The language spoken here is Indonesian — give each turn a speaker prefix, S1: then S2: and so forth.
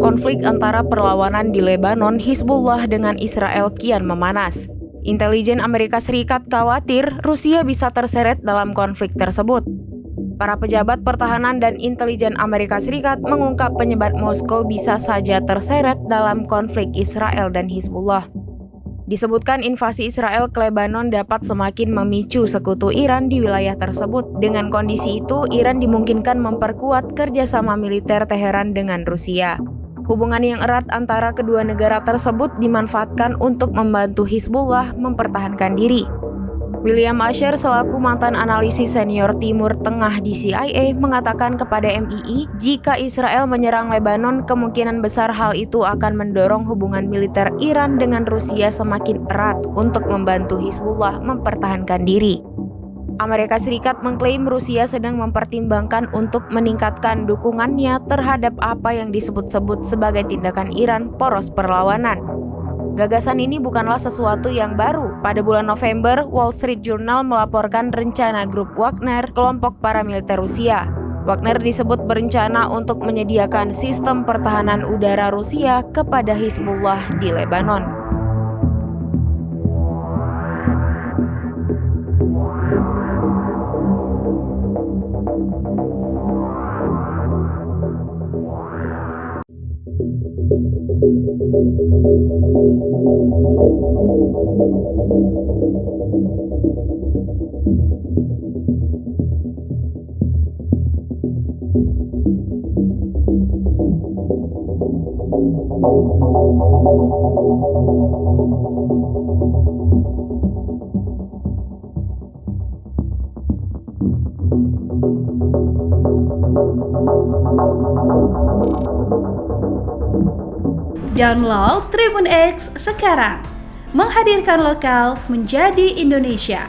S1: Konflik antara perlawanan di Lebanon, Hizbullah dengan Israel kian memanas. Intelijen Amerika Serikat khawatir Rusia bisa terseret dalam konflik tersebut. Para pejabat pertahanan dan intelijen Amerika Serikat mengungkap penyebab Moskow bisa saja terseret dalam konflik Israel dan Hizbullah. Disebutkan invasi Israel ke Lebanon dapat semakin memicu sekutu Iran di wilayah tersebut. Dengan kondisi itu, Iran dimungkinkan memperkuat kerjasama militer Teheran dengan Rusia. Hubungan yang erat antara kedua negara tersebut dimanfaatkan untuk membantu Hizbullah mempertahankan diri. William Asher selaku mantan analisis senior Timur Tengah di CIA mengatakan kepada MII, jika Israel menyerang Lebanon, kemungkinan besar hal itu akan mendorong hubungan militer Iran dengan Rusia semakin erat untuk membantu Hizbullah mempertahankan diri. Amerika Serikat mengklaim Rusia sedang mempertimbangkan untuk meningkatkan dukungannya terhadap apa yang disebut-sebut sebagai tindakan Iran poros perlawanan. Gagasan ini bukanlah sesuatu yang baru. Pada bulan November, Wall Street Journal melaporkan rencana grup Wagner, kelompok paramiliter Rusia. Wagner disebut berencana untuk menyediakan sistem pertahanan udara Rusia kepada Hizbullah di Lebanon.
S2: Download Tribun X sekarang, menghadirkan lokal menjadi Indonesia.